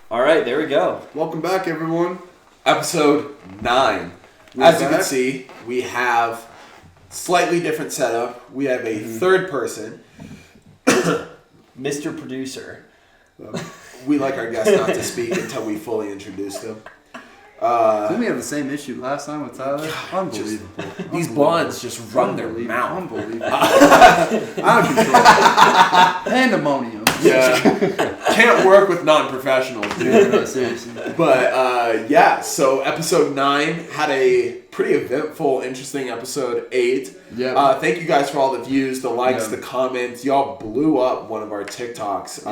All right, there we go. Welcome back, everyone. Episode 9. As you can see, we have slightly different setup. We have a third person. Mr. Producer. We like our guests not to speak until we fully introduce them. Didn't we have the same issue last time with Tyler? Unbelievable. These blondes just run their mouth. Unbelievable. Out of control. Pandemonium. Yeah. Can't work with non-professionals, dude. No, seriously. But, so episode 9 had a pretty eventful, interesting episode 8. Yeah. Thank you guys for all the views, the likes, the comments. Y'all blew up one of our TikToks.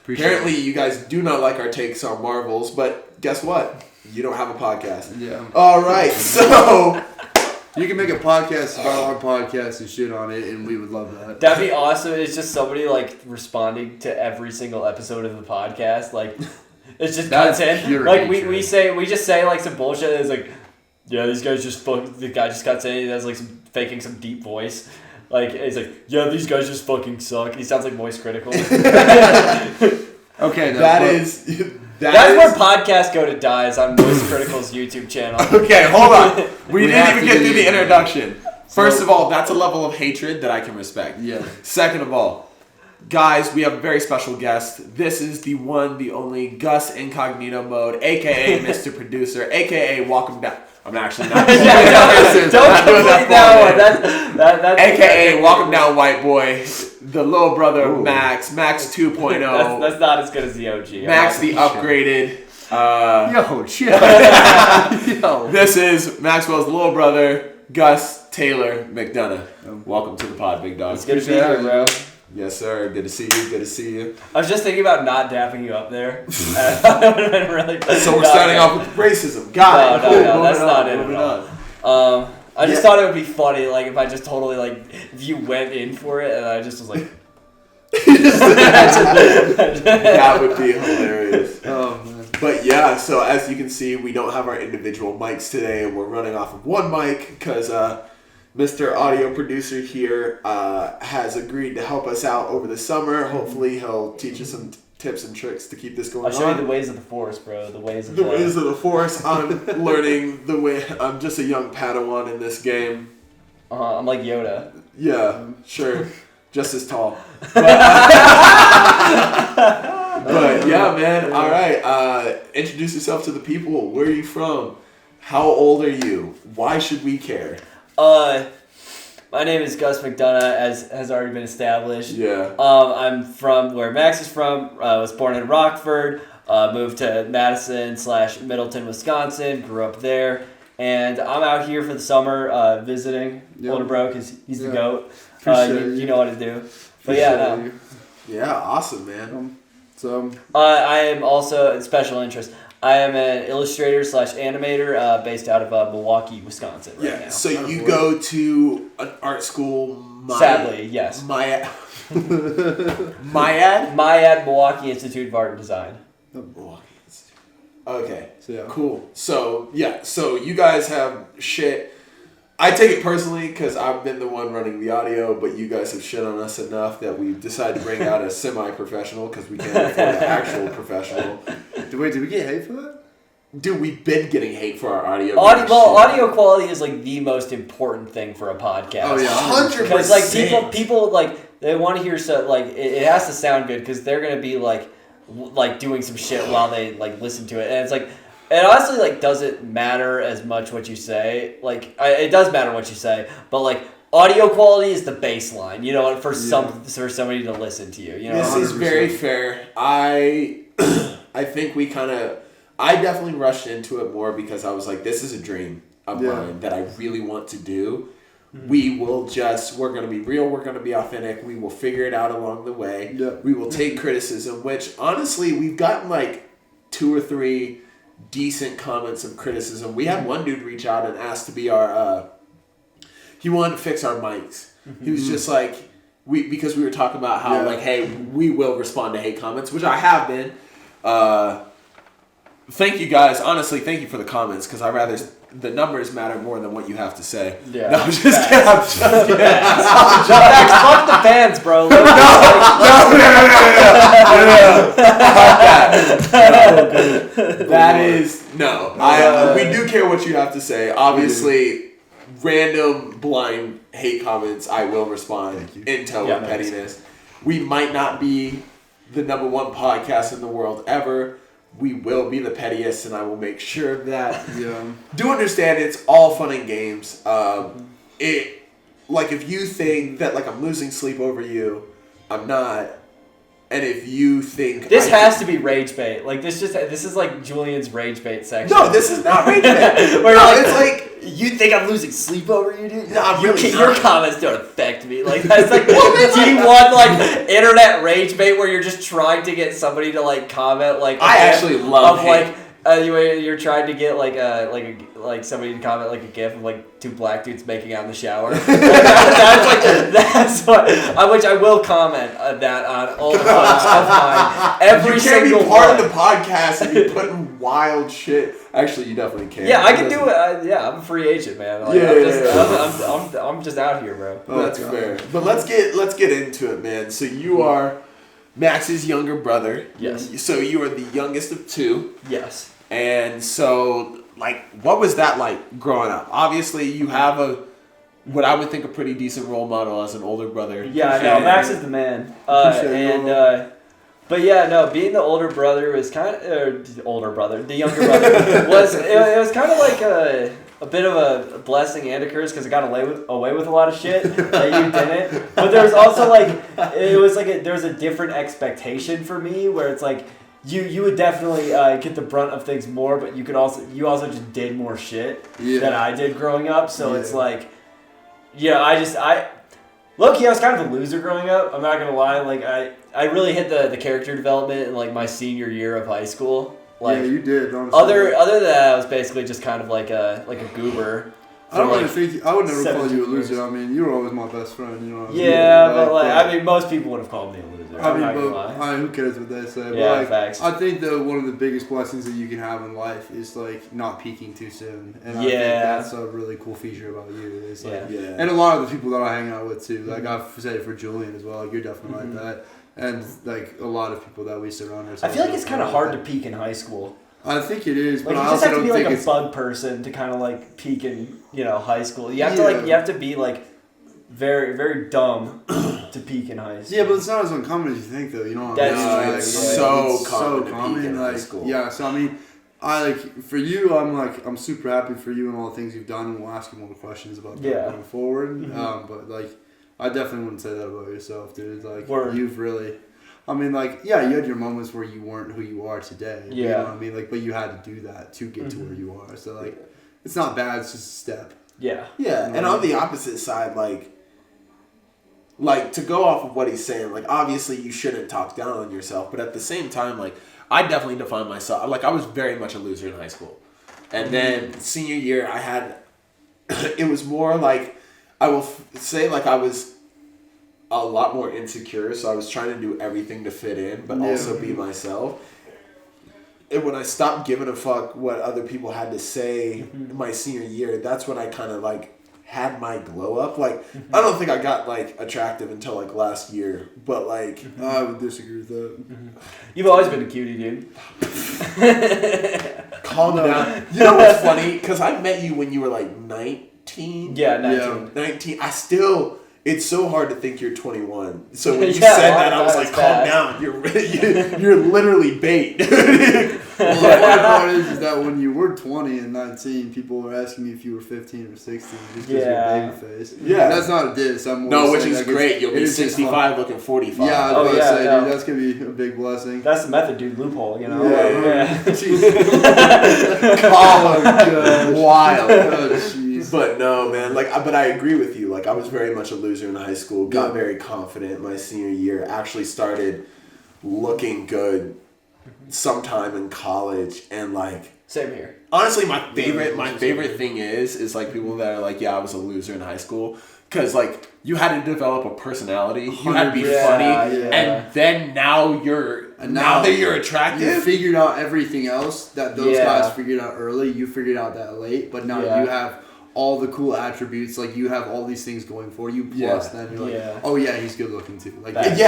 Apparently, you guys do not like our takes on Marvels, but guess what? You don't have a podcast. Yeah. All right, so you can make a podcast about our podcast and shit on it, and we would love that. That'd be awesome. It's just somebody like responding to every single episode of the podcast. Like, it's just content. Like we just say like some bullshit. And it's like, yeah, these guys just the guy just got saying he has like faking some deep voice. Like it's like, yeah, these guys just fucking suck. He sounds like Moist Critical. Okay, That's where podcasts go to die, is on Moist Critical's YouTube channel. Okay, hold on. We didn't even get through the introduction. First of all, that's a level of hatred that I can respect. Yeah. Second of all, guys, we have a very special guest. This is the one, the only Gus Incognito Mode, a.k.a. Mr. Producer, a.k.a. Welcome Down. I'm actually not. Don't complete that one. That's a.k.a. Welcome Down White Boy, the little brother of Max 2.0. That's not as good as the OG. Max the upgraded. Yo, chill. Yo. This is Maxwell's little brother, Gus Taylor Mcdonough. Welcome to the pod, big dog. It's good to be here, bro. Yes, sir. Good to see you. Good to see you. I was just thinking about not dapping you up there. That would have been really. So we're starting off with racism. Got it. No, that's not it at all. I just thought it would be funny, like if I just totally if you went in for it and I just was like. That would be hilarious. Oh man. But yeah, so as you can see, we don't have our individual mics today, and we're running off of one mic because Mr. Audio Producer here has agreed to help us out over the summer. Hopefully, he'll teach us some tips and tricks to keep this going on. I'll show you the ways of the Force, bro. The ways of the Force. I'm learning the way. I'm just a young Padawan in this game. I'm like Yoda. Yeah, sure. Just as tall. But yeah, man. All right. Introduce yourself to the people. Where are you from? How old are you? Why should we care? My name is Gus Mcdonough, as has already been established. Yeah. I'm from where Max is from. I was born in Rockford. Moved to Madison/Middleton, Wisconsin. Grew up there. And I'm out here for the summer visiting older bro because he's the GOAT. You know what to do. But Yeah, awesome, man. I am also a special interest. I am an illustrator/animator based out of Milwaukee, Wisconsin right now. So you go to an art school? Sadly, yes. Myad? Myad, Milwaukee Institute of Art and Design. Okay, cool. So you guys have shit. I take it personally because I've been the one running the audio, but you guys have shit on us enough that we decided to bring out a semi-professional because we can't afford an actual professional. Did we get hate for that? Dude, we've been getting hate for our audio. Audio quality is like the most important thing for a podcast. Oh yeah, 100%. Because like people like they want to hear stuff like it has to sound good because they're gonna be like doing some shit while they like listen to it, and it's like. It honestly doesn't matter as much what you say. It does matter what you say, but audio quality is the baseline. You know, for somebody to listen to you. You know, this is very fair. I think I definitely rushed into it more because I was like, this is a dream of mine that I really want to do. Mm-hmm. We're going to be real. We're going to be authentic. We will figure it out along the way. Yeah. We will take criticism, which honestly, we've gotten 2 or 3 decent comments of criticism. We had one dude reach out and ask to be our he wanted to fix our mics. Mm-hmm. He was just because we were talking about how hey, we will respond to hate comments, which I have been thank you guys. Honestly, thank you for the comments because the numbers matter more than what you have to say. Yeah. No, I'm just kidding. I'm just kidding. Fuck the fans, bro. No. That is no. We do care what you have to say. Obviously, random blind hate comments, I will respond in tow of pettiness. We might not be the number one podcast in the world ever. We will be the pettiest, and I will make sure of that. Yeah. Do understand it's all fun and games. If you think that I'm losing sleep over you, I'm not. And if you think this has to be rage bait, this is like Julian's rage bait section. No, this is not rage bait. Where it's like you think I'm losing sleep over you, dude? No, I'm really your comments don't affect me. That's like D1 internet rage bait where you're just trying to get somebody to comment I actually love hate. You're trying to get somebody to comment a gif of two black dudes making out in the shower. That's what which I will comment that on all the posts of mine. Every single You can't be part of the podcast and be putting wild shit. Actually, you definitely can. Yeah, I can do it. I'm a free agent, man. I'm just out here, bro. That's fair. But let's get into it, man. So you are Max's younger brother. Yes. So you are the youngest of two. Yes. And so, what was that like growing up? Obviously, you have what I would think a pretty decent role model as an older brother. Yeah, I know. Max is the man. But yeah, no, being the older brother was kind of, the younger brother was kind of like a bit of a blessing and a curse because I got away with a lot of shit that you didn't. But there was also there was a different expectation for me where it's like, You would definitely get the brunt of things more, but you also just did more shit than I did growing up. So it's like, low-key, I was kind of a loser growing up. I'm not gonna lie. I really hit the character development in my senior year of high school. You did. Honestly. Other than that, I was basically just kind of like a goober. I would never call you a loser. I mean, you were always my best friend. You know what I mean? Yeah, but most people would have called me a loser. Who cares what they say? Yeah, facts. I think that one of the biggest blessings that you can have in life is not peaking too soon, and I think that's a really cool feature about you. It's and a lot of the people that I hang out with too. I've said it for Julian as well. You're definitely like that, and a lot of people that we surround ourselves. I feel like it's kind of hard to peak in high school. I think it is, but you I just also have to don't be think a bug person to kind of peak in high school. You have to be very very dumb to peak in high school. Yeah, but it's not as uncommon as you think, though. You know, it's so common. In high school. Yeah, so I mean, for you, I'm super happy for you and all the things you've done, and we'll ask you more questions about that going forward. Mm-hmm. But I definitely wouldn't say that about yourself, dude. You've really. I mean, you had your moments where you weren't who you are today. Yeah. You know what I mean? But you had to do that to get to where you are. So, it's not bad. It's just a step. Yeah. Yeah. And on the opposite side, to go off of what he's saying, obviously you shouldn't talk down on yourself. But at the same time, I definitely define myself. I was very much a loser in high school. And then senior year, I had, it was more I will say I was a lot more insecure, so I was trying to do everything to fit in, but also be myself. And when I stopped giving a fuck what other people had to say in my senior year, that's when I kind of had my glow up. I don't think I got attractive until last year, but I would disagree with that. You've always been a cutie, dude. Calm down. You know what's funny? Because I met you when you were 19. Yeah, 19. 19. It's so hard to think you're 21. So when you said that, I was calm down. You're literally bait. Well, the funny part is that when you were 20 and 19, people were asking me if you were 15 or 16 just because you're baby face. Yeah. That's not a diss. Which is great. You'll be 65 looking 45. Yeah, I was going to say, dude, that's going to be a big blessing. That's the method, dude. Loophole, you know? Yeah. Wild. Oh, jeez. But no, man. But I agree with you. I was very much a loser in high school. Got very confident my senior year. Actually started looking good sometime in college, and same here. Honestly, my favorite thing is people that are I was a loser in high school, because you had to develop a personality, you had to be funny, and then now you're And now that you're attractive, you figured out everything else that those guys figured out early. You figured out that late, but now you have all the cool attributes. Like you have all these things going for you. Plus, then you're like, oh yeah, he's good looking too. Like and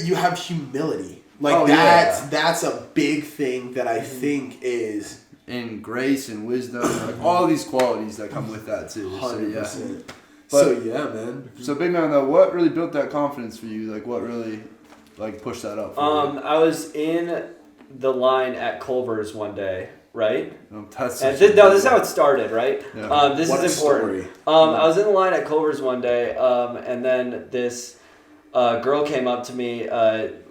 you have humility. Like that's a big thing that I think is in grace and wisdom, like all these qualities that come with that too. 100%. So man. So big man though, what really built that confidence for you? Like what really pushed that up for you? I was in the line at Culver's one day, right? This is how it started, right? Yeah. This is important. I was in the line at Culver's one day, and then this girl came up to me,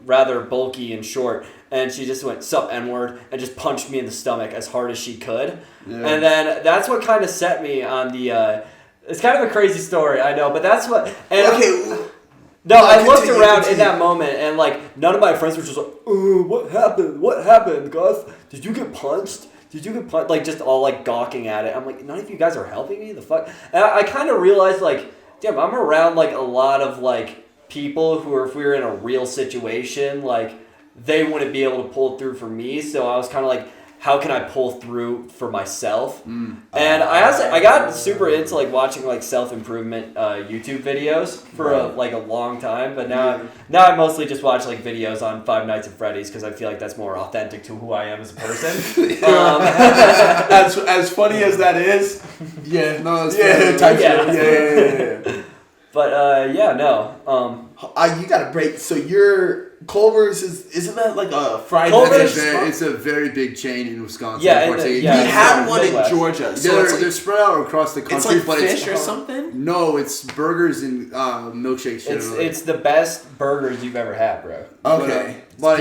rather bulky and short, and she just went, "Sup, N-word," and just punched me in the stomach as hard as she could. Yeah. And then that's what kind of set me on the... it's kind of a crazy story, I know, but that's what... And I looked around in that moment, and like none of my friends were just like, "Oh, what happened? What happened, Gus? Did you get punched? Did you get punched?" Like just all like gawking at it. I'm like, none of you guys are helping me. The fuck? And I kind of realized like, damn, I'm around like a lot of like people who are, if we were in a real situation, like they wouldn't be able to pull through for me. So I was kind of like, how can I pull through for myself? And I got super into like watching like self-improvement YouTube videos for a long time, but now I mostly just watch like videos on Five Nights at Freddy's because I feel like that's more authentic to who I am as a person. As funny as that is, yeah. But you gotta break. So your Culver's isn't that like a fried? It's a very big chain in Wisconsin. We have one in Georgia. So they're spread out across the country. It's like but fish or something. No, it's burgers and milkshakes. It's the best burgers you've ever had, bro. Okay, but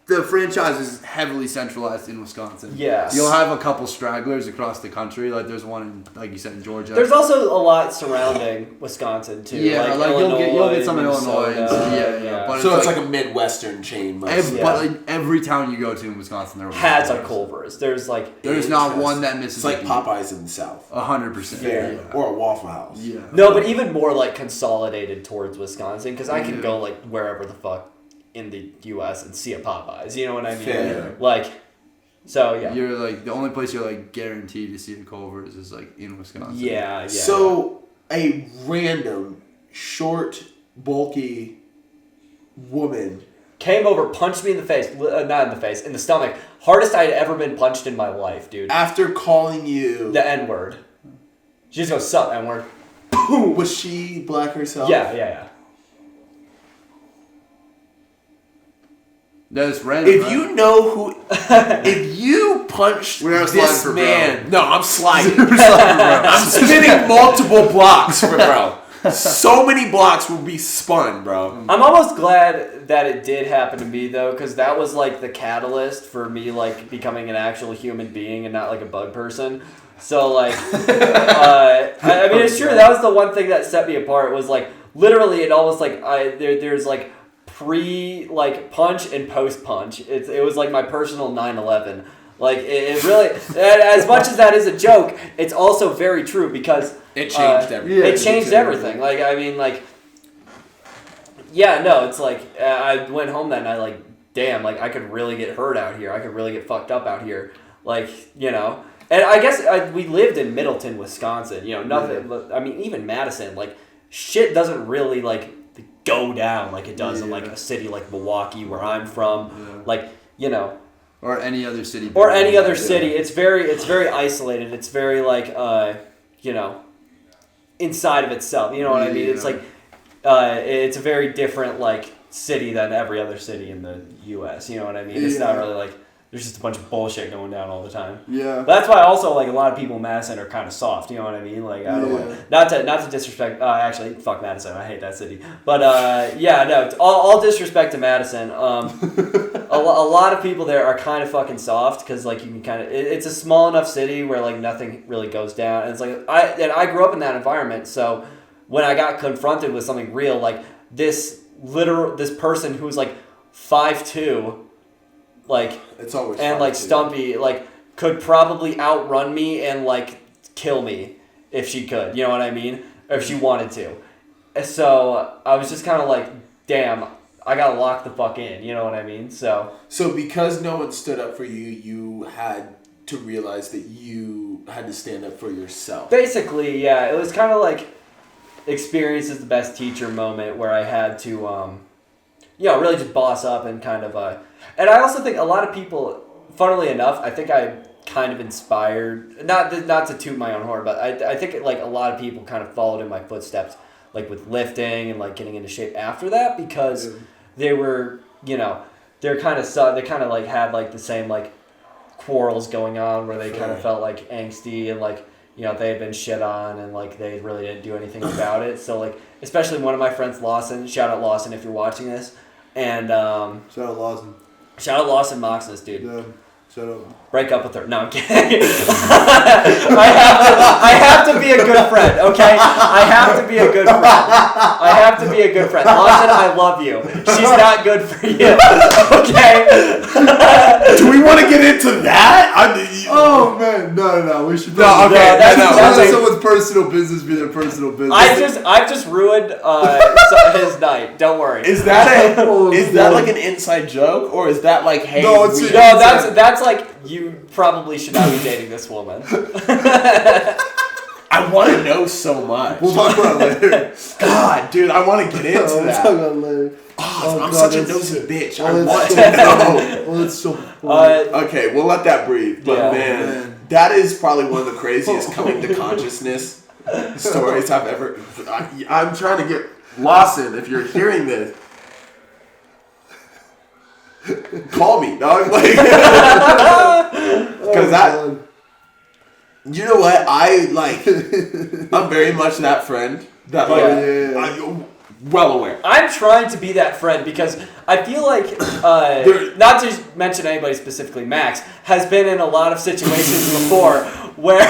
the franchise is heavily centralized in Wisconsin. Yeah. You'll have a couple stragglers across the country. Like there's one in, like you said, in Georgia. There's also a lot surrounding Wisconsin too. Yeah, like you'll get some in Illinois. But so it's like a Midwestern chain. But like every town you go to in Wisconsin, there has a Culver's. There's not one that misses. It's like Popeyes in the South. 100%. Yeah. Or a Waffle House. Yeah. No, but even more like consolidated towards Wisconsin because I can go like wherever the fuck in the U.S. and see a Popeyes. You know what I mean? Fair. Like, so yeah. You're like the only place you're like guaranteed to see the Culver's is like in Wisconsin. Yeah. So a random short, bulky woman came over, punched me in the face. Not in the face, in the stomach. Hardest I'd ever been punched in my life, dude. After calling you the N-word. She just goes, "Sup, N-word." Was she black herself? Yeah. That's random. If you know who, if you punched this man, no, I'm sliding. I'm spinning multiple blocks for bro. So many blocks will be spun, bro. I'm almost glad that it did happen to me though, because that was like the catalyst for me like becoming an actual human being and not like a bug person. So like, I mean, it's true. That was the one thing that set me apart. Was like literally, it almost like there's like pre like punch and post punch. It was like my personal 9/11. Like it really, as much as that is a joke, it's also very true because it changed everything. It changed everything. Like I mean, like it's like I went home that night like, damn, like I could really get hurt out here. I could really get fucked up out here. Like and I guess we lived in Middleton, Wisconsin. Nothing. Yeah. I mean, even Madison, like shit doesn't really like go down like it does in like a city like Milwaukee where I'm from, like or any other city. It's very isolated. It's very like inside of itself. You know what I mean? It's like it's a very different like city than every other city in the U.S. You know what I mean? It's not really like there's just a bunch of bullshit going down all the time. Yeah. But that's why also like a lot of people in Madison are kind of soft. You know what I mean? Like I don't want not to disrespect. Actually, fuck Madison. I hate that city. But all disrespect to Madison. A lot of people there are kind of fucking soft because like you can kind of it's a small enough city where like nothing really goes down. And it's like I grew up in that environment, so when I got confronted with something real like this person who's like 5'2", like it's always and like stumpy, like could probably outrun me and like kill me if she could. You know what I mean? Or if she wanted to. So I was just kind of like, damn. I gotta lock the fuck in. You know what I mean? So because no one stood up for you, you had to realize that you had to stand up for yourself. Basically, yeah. It was kind of like experience is the best teacher moment where I had to, really just boss up and kind of, and I also think a lot of people, funnily enough, I think I kind of inspired, not to toot my own horn, but I think like a lot of people kind of followed in my footsteps, like with lifting and like getting into shape after that, because they were, they kind of like had like the same like quarrels going on where they kind of felt like angsty and like, they had been shit on and like they really didn't do anything about it. So like, especially one of my friends, Lawson, shout out Lawson if you're watching this, and shout out Lawson. Shout out Lawson Moxness, dude. Yeah. Shut up. Break up with her. No, I'm kidding. I have to be a good friend, okay? I have to be a good friend. Lawson, I love you. She's not good for you, okay? Do we want to get into that? Oh, man. No. We should. No, okay. That's someone's personal business be their personal business. I've just ruined his night. Don't worry. Is that like an inside joke, or is that like, hey? No, that's like, you probably should not be dating this woman. I want to know so much. We'll talk about it later. God, dude, I want to get into that. We'll talk about it later. I'm such a nosy bitch. I want to know. Oh, that's so okay, we'll let that breathe. But man, that is probably one of the craziest coming to consciousness stories I've ever. I'm trying to get Lawson. If you're hearing this, call me, dog. Like, because that. You know what? I'm very much that friend. That I'm well aware. I'm trying to be that friend because I feel like, not to mention anybody specifically, Max has been in a lot of situations before where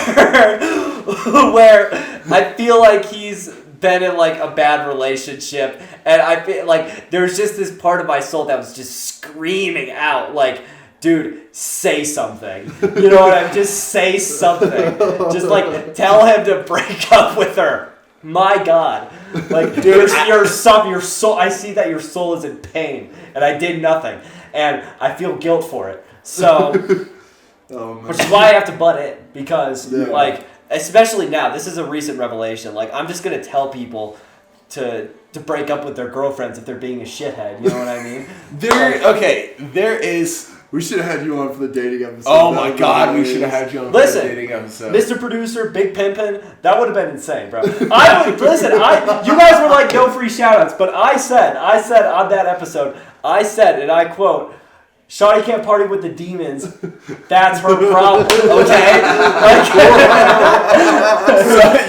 I feel like he's been in like a bad relationship, and I feel like there's just this part of my soul that was just screaming out like, dude, say something. You know what I mean? Just say something. Just like tell him to break up with her. My God, like, dude, your soul. I see that your soul is in pain, and I did nothing, and I feel guilt for it. So, which is why I have to butt in because, like, especially now, this is a recent revelation. Like, I'm just gonna tell people to break up with their girlfriends if they're being a shithead. You know what I mean? There is. We should have had you on for the dating episode. Oh my God, we should have had you on for the dating episode. Mr. Producer, Big Pimpin', that would have been insane, bro. You guys were like, no free shoutouts, but I said on that episode, and I quote, Shawty can't party with the demons. That's her problem, okay?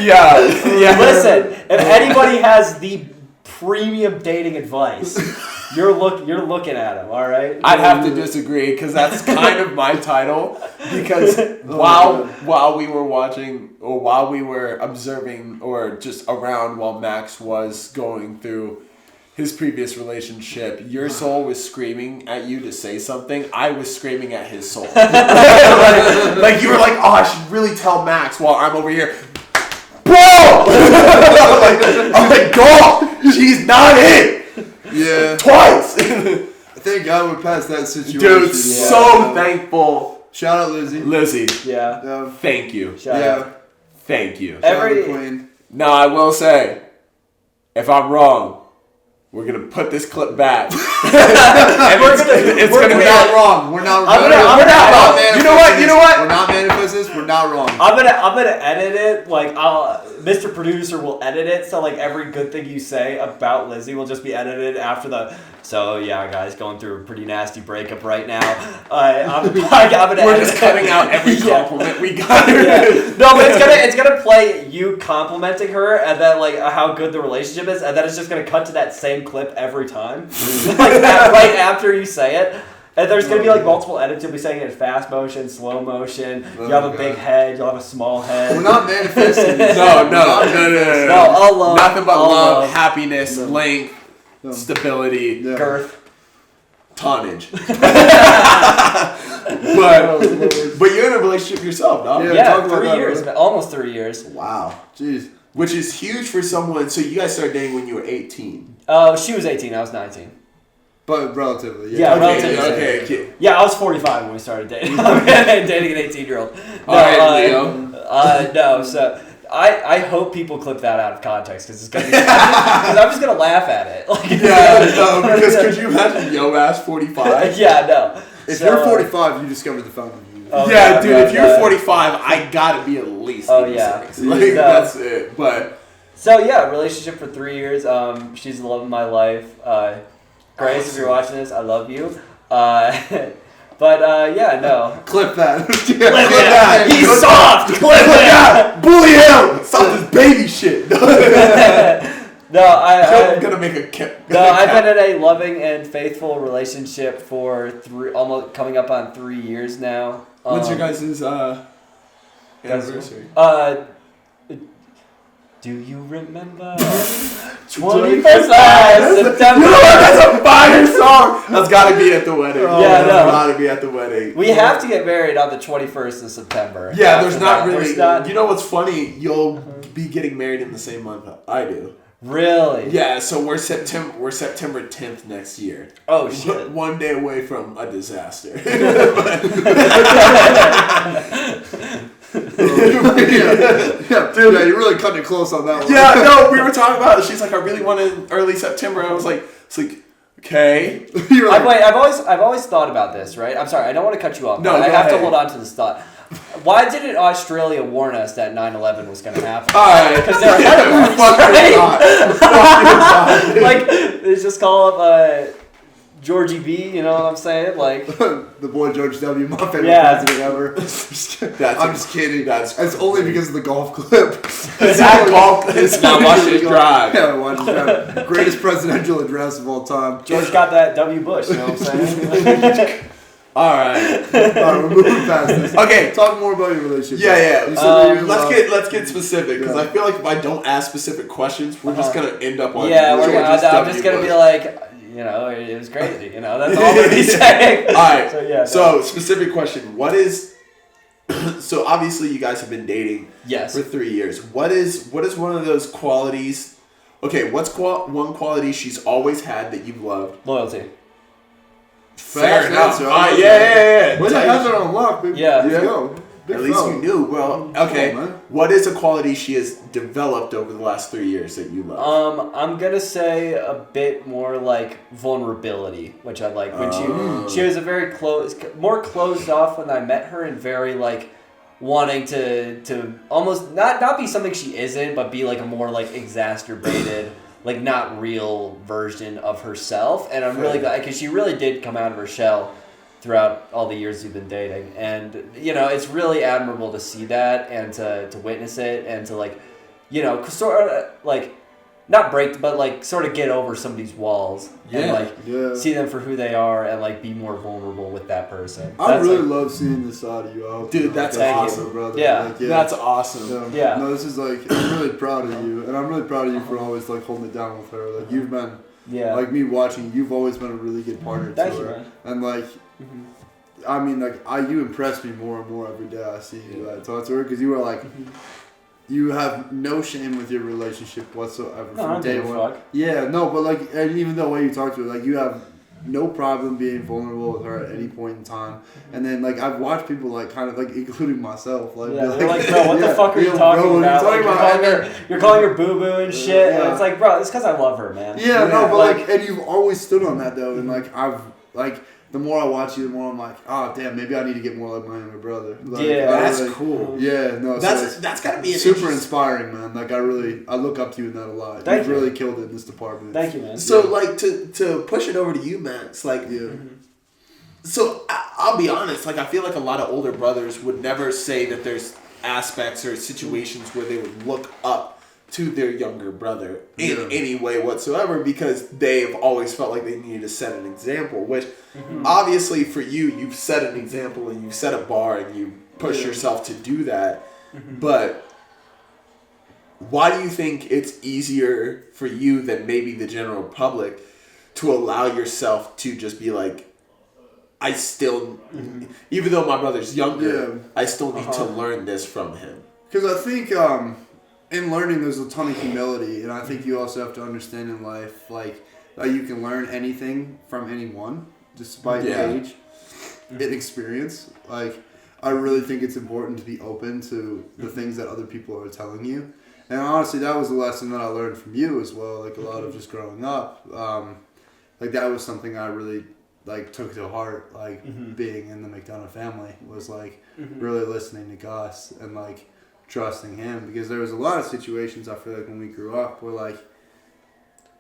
Yeah. Listen, if anybody has the premium dating advice, you're looking at him, all right? I'd have to disagree because that's kind of my title. Because while we were watching or while we were observing or just around while Max was going through his previous relationship, your soul was screaming at you to say something. I was screaming at his soul. like you were like, oh, I should really tell Max while I'm over here. Bro! I'm like, dog, she's not it. Yeah. Twice. Thank God we're past that situation. Dude, so thankful. Shout out Lizzie. Yeah. Thank you. Shout out. Thank you. Shout out the Queen. Now I will say, if I'm wrong, we're gonna put this clip back. We're not wrong. We're not wrong. You know what? We're not manifesting this. We're not wrong. I'm gonna edit it. Like Mr. Producer will edit it, so like every good thing you say about Lizzie will just be edited after the. So yeah, guys, going through a pretty nasty breakup right now. I'm gonna. We're just cutting out every compliment we got. No, but it's gonna play you complimenting her, and then like how good the relationship is, and then it's just gonna cut to that same clip every time, like that, right after you say it. And there's going to be like multiple edits. You'll be saying it in fast motion, slow motion. You'll have a big head. You'll have a small head. We're not manifesting this. No. All love. Nothing but love, happiness, length, stability, girth, tonnage. But you're in a relationship yourself, dog. Yeah, 3 years. Almost 3 years. Wow. Jeez. Which is huge for someone. So you guys started dating when you were 18. She was 18. I was 19. But relatively, Yeah, yeah. relatively. Okay. Yeah, I was 45 when we started dating. I'm dating an 18-year-old. No, Alright, Leo. No, so I hope people clip that out of context because it's gonna be. Because I'm just gonna laugh at it. Like, Yeah, no, because could you imagine yo ass 45? Yeah, no. If you're 45, you discovered the fountain of youth. Oh, yeah, dude, no, if you're 45, I gotta be at least 86. Like, No. that's it. But So yeah, relationship for 3 years. She's the love of my life. Grace, if you're watching this, I love you. But yeah, no. Clip that. Clip that. He's soft. Clip that. bully him. Stop this baby shit. No, I'm gonna make a I've been in a loving and faithful relationship for almost coming up on 3 years now. When's your guys' anniversary? Do you remember? 21st September. You know what? That's a fire song. That's gotta be at the wedding. Yeah, no. Gotta be at the wedding. We have to get married on the 21st of September. Yeah, there's not that. really. Not, you know what's funny? You'll be getting married in the same month I do. Really? Yeah, so we're September 10th next year. Oh shit! One day away from a disaster. Dude, you're really cutting it close on that one. Yeah, no, we were talking about it. She's like, I really wanted early September. I was like, it's like, okay. I've always thought about this, right? I'm sorry, I don't want to cut you off. No, but I have ahead. to hold on to this thought. Why didn't Australia warn us that 9/11 was going to happen? Alright. Because they're ahead of us, right? Like, they just call up Georgie B, you know what I'm saying? Like the boy George W, my favorite president ever. I'm just kidding. It's only because of the golf clip. It's not golf. It's not watch it drive. Yeah, watch it drive. Greatest presidential address of all time. George got that W. Bush, you know what I'm saying? Alright, we're moving past this. Okay, talk more about your relationship. Yeah. You said Let's get specific because I feel like if I don't ask specific questions, we're just gonna end up on. Yeah, I'm just gonna be like, you know, it was crazy. You know, that's all I'm gonna be saying. All right. So specific question: what is? So obviously, you guys have been dating. Yes. For 3 years. What is one of those qualities? Okay, what's one quality she's always had that you've loved? Loyalty. Fair enough. Yeah. When I have it on lock, baby. Yeah. Let's go. At least you knew. Well, okay. What is a quality she has developed over the last 3 years that you love? I'm gonna say a bit more like vulnerability, which I like. When she was a very more closed off when I met her, and very like wanting to almost not be something she isn't, but be like a more like exacerbated, like not real version of herself. And I'm really glad because she really did come out of her shell throughout all the years we've been dating, and you know it's really admirable to see that and to witness it and to like, you know, sort of like not break but like sort of get over some of these walls and like see them for who they are and like be more vulnerable with that person. I really love seeing this side of you. Dude, that's awesome, brother. Yeah. That's awesome. Yeah. No, this is like I'm really proud of you, and I'm really proud of you for always like holding it down with her. Like you've been. Yeah. Like me watching, you've always been a really good partner to her. Man. And like, I mean, like you impress me more and more every day I see you talk to her because you are like, you have no shame with your relationship whatsoever from day one. Yeah, no, but like, and even the way you talk to her, like you have no problem being vulnerable with her at any point in time. And then like I've watched people like kind of like including myself like they're like, bro, what the fuck are you talking about? You're calling her boo boo and shit. And it's like, bro, it's because I love her, man. Yeah, no, but like, and you've always stood on that though, and like I've like. The more I watch you, the more I'm like, oh damn, maybe I need to get more like my younger brother. Like, that's like, cool. Yeah, no, that's gotta be super inspiring, man. Like I look up to you in that a lot. You've really killed it in this department. Thank you, man. So like to push it over to you, Max, like so I'll be honest, like I feel like a lot of older brothers would never say that there's aspects or situations where they would look up to their younger brother in any way whatsoever because they've always felt like they needed to set an example, which obviously for you, you've set an example and you've set a bar and you push yourself to do that. But why do you think it's easier for you than maybe the general public to allow yourself to just be like, I still, even though my brother's younger, I still need to learn this from him? Because I think in learning, there's a ton of humility, and I think you also have to understand in life, like, you can learn anything from anyone, despite age and experience. Like, I really think it's important to be open to the things that other people are telling you. And honestly, that was a lesson that I learned from you as well. Like, a lot of just growing up. Like, that was something I really, like, took to heart. Like, being in the Mcdonough family was, like, really listening to Gus and, like, trusting him. Because there was a lot of situations, I feel like, when we grew up where, like,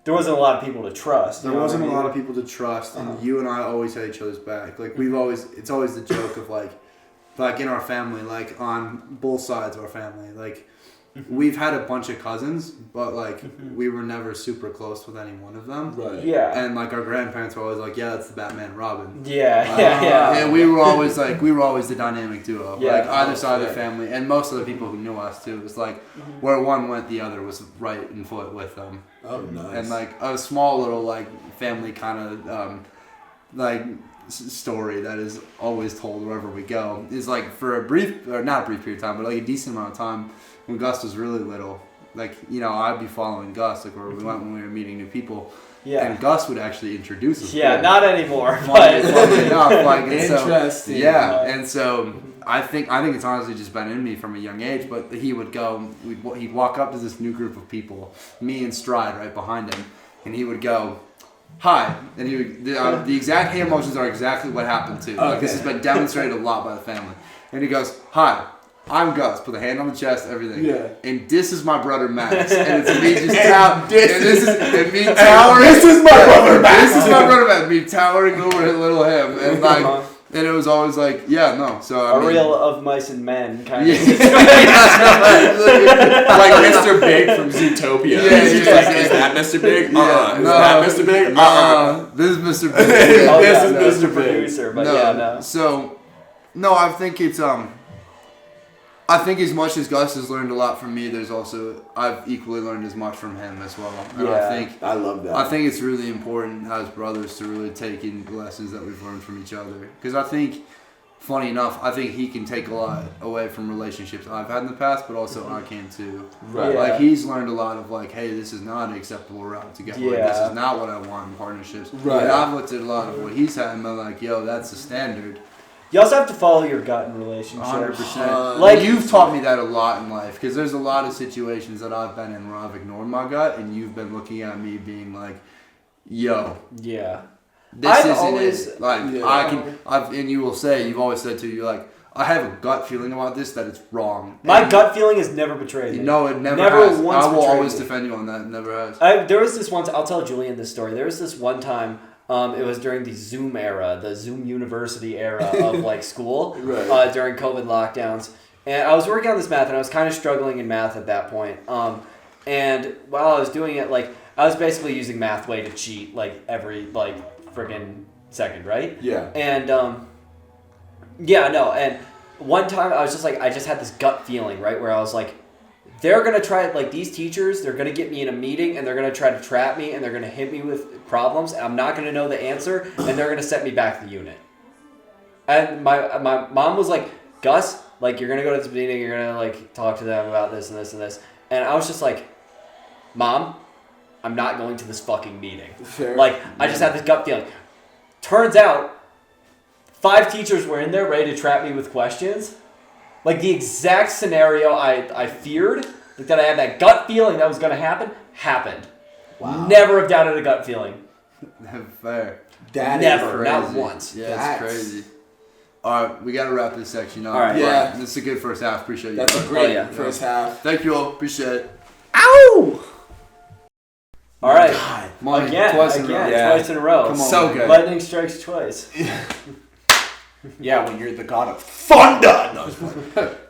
there wasn't a lot of people to trust. There wasn't a lot of people to trust, and you and I always had each other's back. Like, it's always the joke of, like in our family, like, on both sides of our family, like, we've had a bunch of cousins, but, like, we were never super close with any one of them. Right. Yeah. And, like, our grandparents were always like, yeah, that's the Batman and Robin. Yeah. And we were always the dynamic duo. Yeah. Like, either side of the family, and most of the people who knew us, too, it was like, where one went, the other was right in foot with them. Oh, nice. And, like, a small little, like, family kind of, like, story that is always told wherever we go is, like, for a brief, or not a brief period of time, but, like, a decent amount of time when Gus was really little. Like, you know, I'd be following Gus, like, where we went when we were meeting new people. Yeah. And Gus would actually introduce us. Yeah, not anymore. But enough, like, interesting. So, yeah, and so I think it's honestly just been in me from a young age. But he would go, he'd walk up to this new group of people, me and Stride right behind him, and he would go, "Hi," and he would, the exact hand motions are exactly what happened to. Like, this has been demonstrated a lot by the family. And he goes, "Hi, I'm Gus." Put the hand on the chest, everything. Yeah. And this is my brother Max. And it's me just towering. This is my brother Max. This is my brother Max. Me towering over little him. And, like, and it was always like, yeah, no. So I mean, real of mice and men kind of situation. Like Mr. Big from Zootopia. Yeah, is that Mr. Big? Is that Mr. Big? This is Mr. Big. This is Mr. Producer, but no. So, no, I think it's I think as much as Gus has learned a lot from me, I've equally learned as much from him as well. And I love that. I think it's really important as brothers to really take in the lessons that we've learned from each other. Because I think, funny enough, I think he can take a lot away from relationships I've had in the past, but also I can too. Right. Like, he's learned a lot of, like, hey, this is not an acceptable route to go. Yeah. Like, this is not what I want in partnerships. Right. And I've looked at a lot of what he's had and I'm like, yo, that's the standard. You also have to follow your gut in relationships. 100%. Like, you've taught me that a lot in life, because there's a lot of situations that I've been in where I've ignored my gut, and you've been looking at me being like, yo. Yeah. This isn't it. Like, and you will say, you've always said to you, like, I have a gut feeling about this that it's wrong. My gut feeling has never betrayed me. No, it never has. Once I will always me. Defend you on that. It never has. There was this one, I'll tell Julian this story. There was this one time, it was during the Zoom era, the Zoom University era of, like, school, during COVID lockdowns. And I was working on this math, and I was kind of struggling in math at that point. And while I was doing it, like, I was basically using Mathway to cheat, like, every, like, friggin' second, right? Yeah. And, and one time I was just like, I just had this gut feeling, right, where I was like, they're going to try, like, these teachers, they're going to get me in a meeting, and they're going to try to trap me, and they're going to hit me with problems, and I'm not going to know the answer, and they're going to set me back the unit. And my mom was like, Gus, like, you're going to go to this meeting, you're going to, like, talk to them about this and this and this. And I was just like, Mom, I'm not going to this fucking meeting. Fair. Like, I just had this gut feeling. Turns out, 5 teachers were in there ready to trap me with questions. Like, the exact scenario I feared, like, that I had that gut feeling that was going to happen, happened. Wow. Never have doubted a gut feeling. Fair. Never, not once. Yeah, that's crazy. All right, we got to wrap this section up. All right. Yeah. This is a good first half. Appreciate you. That's a great first half. Thank you all. Appreciate it. Ow! All right. God. Again, twice in a row. Come on, so man. good. Lightning strikes twice. Yeah, when you're the god of thunder. No,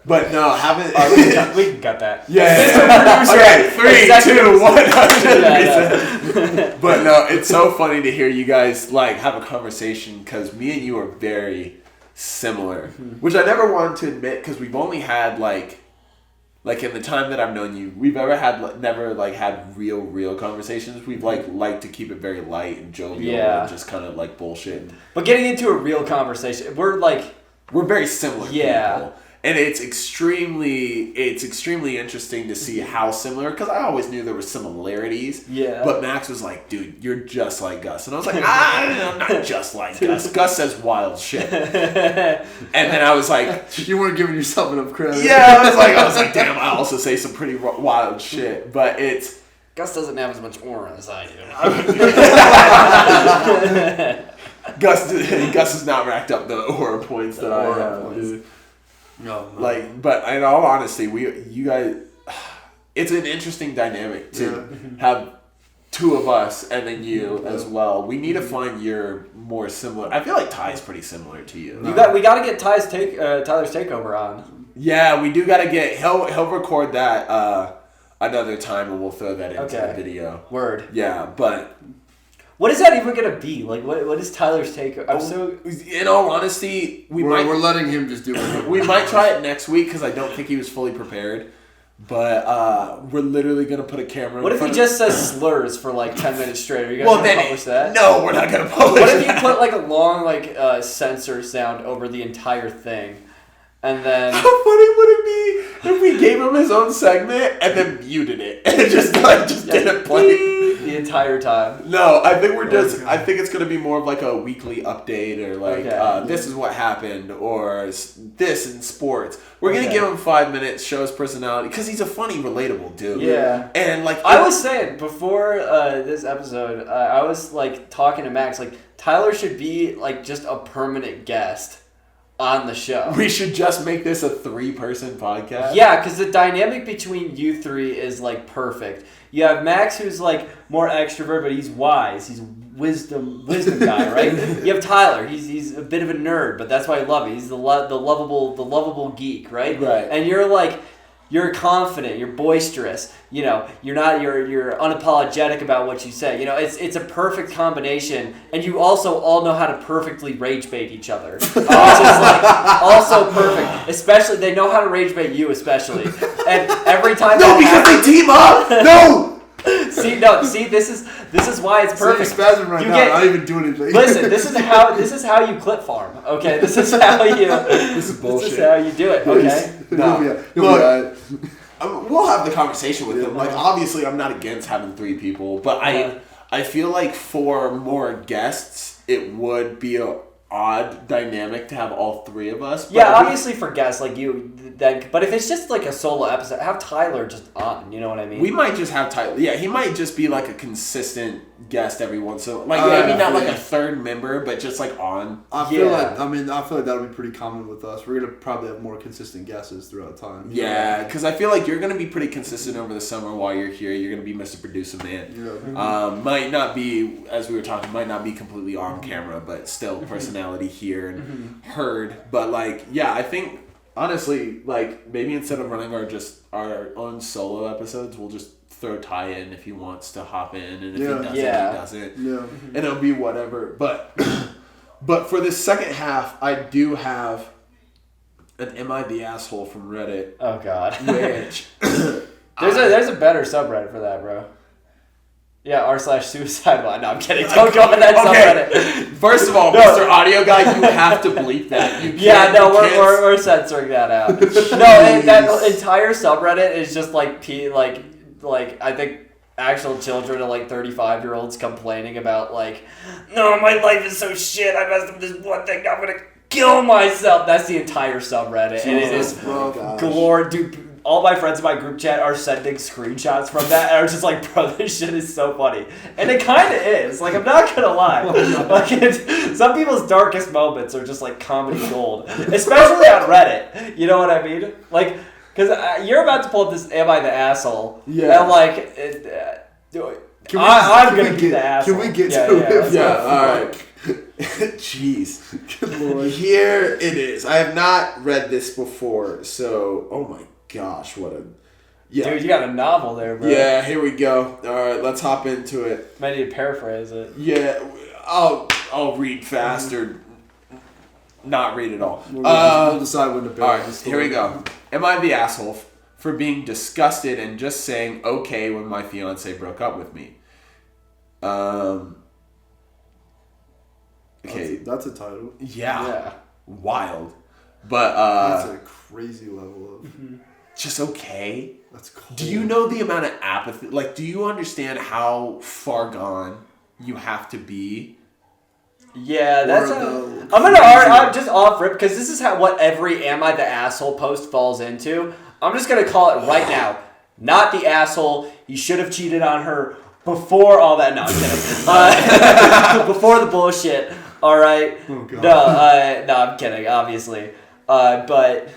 but no, haven't. We can cut that. Yeah. Okay, 3, 2, 1. But no, it's so funny to hear you guys, like, have a conversation, because me and you are very similar, which I never wanted to admit, because we've only had like in the time that I've known you, we've never had real conversations. We've liked to keep it very light and jovial and just kind of like bullshit. But getting into a real conversation, we're very similar people. And it's extremely interesting to see how similar, because I always knew there were similarities. Yeah. But Max was like, dude, you're just like Gus. And I was like, I'm not just like Gus. Gus says wild shit. And then I was like... You weren't giving yourself enough credit. Yeah, I was like, damn, I also say some pretty wild shit. But it's... Gus doesn't have as much aura as I do. Gus has not racked up the aura points that I have, dude. No. Like, but in all honesty, you guys, it's an interesting dynamic to have two of us and then you as well. We need to find your more similar. I feel like Ty's pretty similar to you. We got to get Tyler's takeover on. Yeah, we do got to get. He'll record that another time and we'll throw that into the video. Word. Yeah, but. What is that even gonna be? Like, what is Tyler's take? In all honesty, we're letting him just do it. We might try it next week because I don't think he was fully prepared. But we're literally gonna put a camera. What if he just says slurs for like 10 minutes straight? Are you gonna publish that? No, we're not gonna publish. What if you put like a long censor sound over the entire thing, and then? How funny would it be if we gave him his own segment and then muted it and just didn't play the entire time? No, I think I think it's gonna be more of like a weekly update or like this is what happened or this in sports. We're gonna give him 5 minutes, show his personality because he's a funny, relatable dude. Yeah, and like I was saying before this episode, I was like talking to Max like Tyler should be like just a permanent guest on the show. We should just make this a 3-person podcast. Yeah, because the dynamic between you three is like perfect. You have Max, who's like more extrovert, but he's wise. He's wisdom guy, right? You have Tyler. He's a bit of a nerd, but that's why I love him. He's the lovable geek, right? Right. And you're confident. You're boisterous. You know, you're unapologetic about what you say. You know, it's a perfect combination, and you also all know how to perfectly rage bait each other, which is like also perfect. Especially they know how to rage bait you, especially. And every time because they team up. No. See, this is why it's perfect. So you're spazzing right now. I'm not even doing anything. Listen, this is how you clip farm. Okay, this is how you. This is bullshit. This is how you do it. Okay. No. Look, we'll have the conversation with him. Like, obviously, I'm not against having 3 people, but I feel like for more guests, it would be a odd dynamic to have all 3 of us. Yeah, obviously for guests like you, then. But if it's just like a solo episode, have Tyler just on. You know what I mean? We might just have Tyler. Yeah, he might just be like a consistent guest every once in a while. Like maybe not like a third member, but just like on. I feel like that'll be pretty common with us. We're gonna probably have more consistent guesses throughout time. Yeah, because I feel like you're gonna be pretty consistent over the summer while you're here. You're gonna be Mr. Producer Man. Yeah. Might not be, as we were talking, might not be completely on camera, but still personality here and heard. But like, yeah, I think honestly, like maybe instead of running our own solo episodes, we'll just throw Ty in if he wants to hop in, and if he doesn't, he doesn't. Yeah. And it'll be whatever. But for this second half, I do have an Am I the Asshole from Reddit. Oh God. Which there's a better subreddit for that, bro. Yeah, r/suicide line. No, I'm kidding. Don't go on that subreddit. First of all, Mr. Audio Guy, you have to bleep that. We're censoring that out. No, that entire subreddit is just like I think actual children of like 35-year-olds complaining about like, no, my life is so shit. I messed up this one thing. I'm gonna kill myself. That's the entire subreddit, and it is galore, dude. All my friends in my group chat are sending screenshots from that, and are just like, bro, this shit is so funny. And it kind of is. Like, I'm not going to lie. Like, some people's darkest moments are just like comedy gold. Especially on Reddit. You know what I mean? Like, because you're about to pull up this Am I the Asshole? Yeah. And like, I'm going to be the asshole. Can we get to it? Yeah, alright. Jeez. Good Lord. Here it is. I have not read this before, so, oh my gosh, what a... Yeah. Dude, you got a novel there, bro. Yeah, here we go. Alright, let's hop into it. Might need to paraphrase it. Yeah, I'll read fast or not read at all. We'll decide when to paraphrase. Alright, here we go. Am I the asshole for being disgusted and just saying okay when my fiance broke up with me? Okay. That's a title. Yeah. Wild. But that's a crazy level of just okay. That's cold. Do you know the amount of apathy? Like, do you understand how far gone you have to be? Yeah, that's. I'm just off rip because this is what every "Am I the Asshole" post falls into. I'm just gonna call it right now. Not the asshole. He should have cheated on her before all that. No, I'm kidding. Before the bullshit. All right. Oh, God. No, I'm kidding. Obviously, but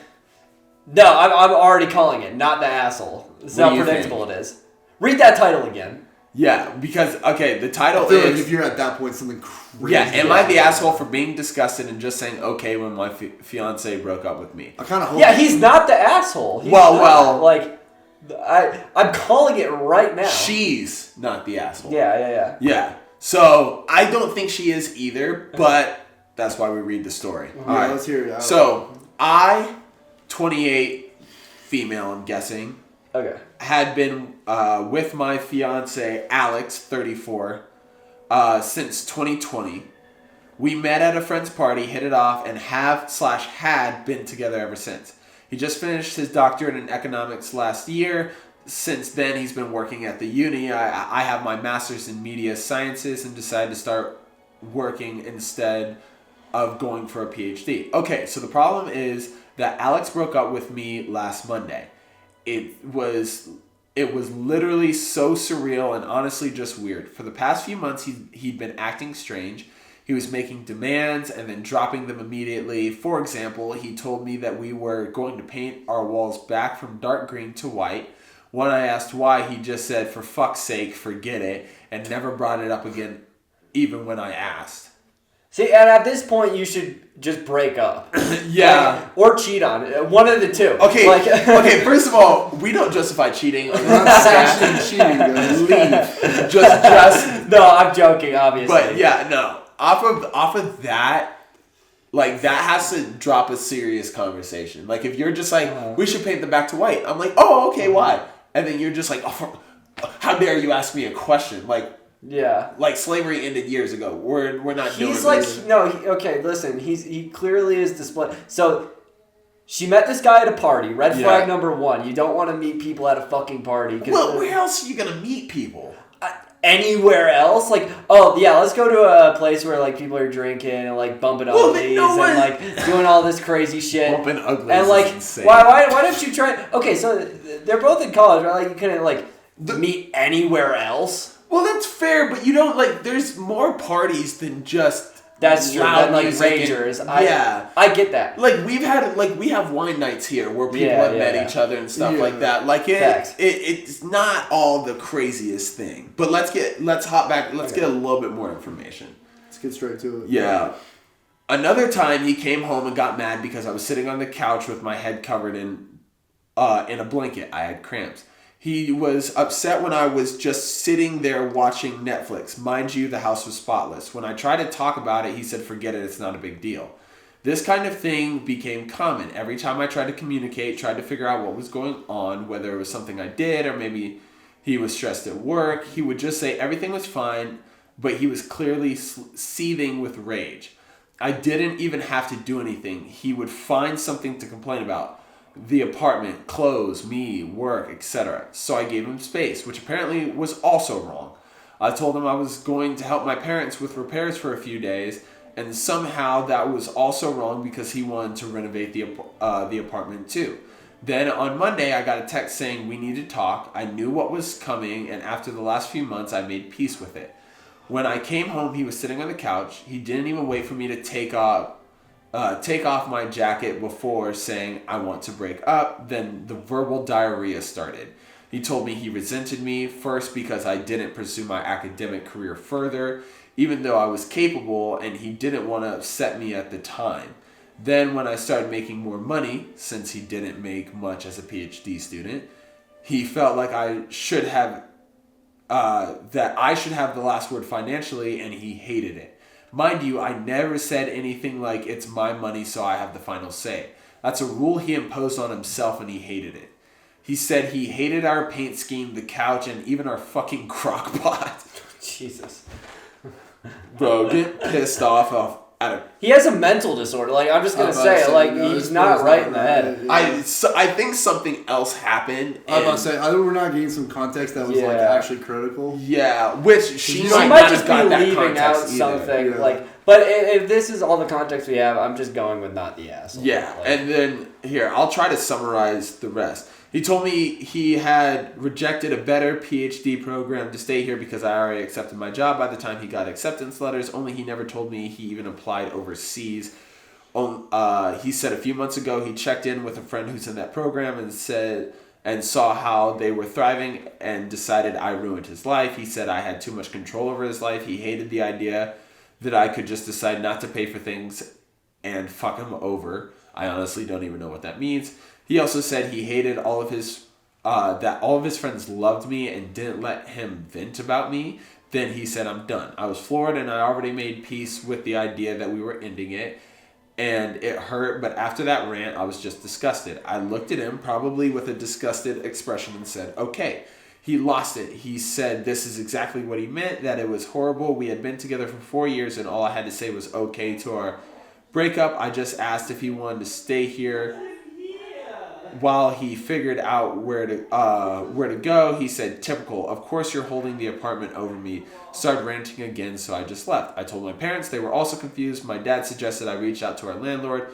no, I'm already calling it. Not the asshole. This is how predictable it is. Read that title again. Yeah, because, okay, the title I feel is... like if you're at that point, something crazy. Yeah, am I the asshole for being disgusted and just saying okay when my fiance broke up with me? I kind of hope... Yeah, he's not the asshole. Like, I'm calling it right now. She's not the asshole. Yeah. Yeah, so I don't think she is either, but that's why we read the story. Yeah, all right, let's hear it out. So, I, 28, female, I'm guessing... Okay. Had been with my fiance Alex, 34, since 2020. We met at a friend's party, hit it off, and had been together ever since. He just finished his doctorate in economics last year. Since then, he's been working at the uni. I have my master's in media sciences and decided to start working instead of going for a PhD. Okay, so the problem is that Alex broke up with me last Monday. It was literally so surreal and honestly just weird. For the past few months, he'd been acting strange. He was making demands and then dropping them immediately. For example, he told me that we were going to paint our walls back from dark green to white. When I asked why, he just said, "For fuck's sake, forget it," and never brought it up again, even when I asked. See, and at this point, you should just break up. Yeah. Or cheat on it. One of the two. Okay, okay, first of all, we don't justify cheating. We're not sexually cheating, guys. Leave. Just... No, I'm joking, obviously. But yeah, no. Off of that, like, that has to drop a serious conversation. Like, if you're just like, we should paint them back to white. I'm like, oh, okay, why? And then you're just like, oh, how dare you ask me a question? Like, yeah, like slavery ended years ago. We're not doing this. He's like, no, okay, listen. He clearly is displaying. So she met this guy at a party. Red flag number one. You don't want to meet people at a fucking party. Well, where else are you gonna meet people? Anywhere else? Like, oh yeah, let's go to a place where like people are drinking and like bumping uglies and like doing all this crazy shit. Bumping uglies and like, is insane. why don't you try? Okay, so they're both in college, right? Like, you couldn't like meet anywhere else. Well, that's fair, but you don't like. There's more parties than just. That's true. Loud Like music ragers. Yeah, I get that. Like we have wine nights here where people have met each other and stuff like that. Like it's not all the craziest thing. But let's hop back. Let's get a little bit more information. Let's get straight to it. Yeah. Another time he came home and got mad because I was sitting on the couch with my head covered in a blanket. I had cramps. He was upset when I was just sitting there watching Netflix. Mind you, the house was spotless. When I tried to talk about it, he said, "Forget it, it's not a big deal." This kind of thing became common. Every time I tried to communicate, tried to figure out what was going on, whether it was something I did or maybe he was stressed at work, he would just say everything was fine, but he was clearly seething with rage. I didn't even have to do anything. He would find something to complain about. The apartment, clothes, me, work, etc. So I gave him space, which apparently was also wrong. I told him I was going to help my parents with repairs for a few days, and somehow that was also wrong because he wanted to renovate the apartment too. Then on Monday, I got a text saying we need to talk. I knew what was coming, and after the last few months, I made peace with it. When I came home, he was sitting on the couch. He didn't even wait for me to take off my jacket before saying I want to break up. Then the verbal diarrhea started. He told me he resented me first because I didn't pursue my academic career further, even though I was capable, and he didn't want to upset me at the time. Then when I started making more money, since he didn't make much as a PhD student, he felt like I should have the last word financially, and he hated it. Mind you, I never said anything like, it's my money so I have the final say. That's a rule he imposed on himself and he hated it. He said he hated our paint scheme, the couch, and even our fucking crock pot. Jesus. Bro, get pissed off he has a mental disorder. Like, I'm just gonna say, like, he's not right in the head. I think something else happened. I was about to say, either we're not getting some context that was like actually critical. Yeah, which she might just be leaving out something. Yeah. Like, but if this is all the context we have, I'm just going with not the asshole. Yeah, like, and then here I'll try to summarize the rest. He told me he had rejected a better PhD program to stay here because I already accepted my job by the time he got acceptance letters, only he never told me he even applied overseas. He said a few months ago he checked in with a friend who's in that program and saw how they were thriving and decided I ruined his life. He said I had too much control over his life. He hated the idea that I could just decide not to pay for things and fuck him over. I honestly don't even know what that means. He also said he hated that all of his friends loved me and didn't let him vent about me. Then he said, I'm done. I was floored and I already made peace with the idea that we were ending it. And it hurt, but after that rant, I was just disgusted. I looked at him, probably with a disgusted expression, and said, okay. He lost it. He said this is exactly what he meant, that it was horrible. We had been together for 4 years and all I had to say was okay to our breakup. I just asked if he wanted to stay here while he figured out where to go. He said, typical. Of course you're holding the apartment over me. Started ranting again, so I just left. I told my parents. They were also confused. My dad suggested I reach out to our landlord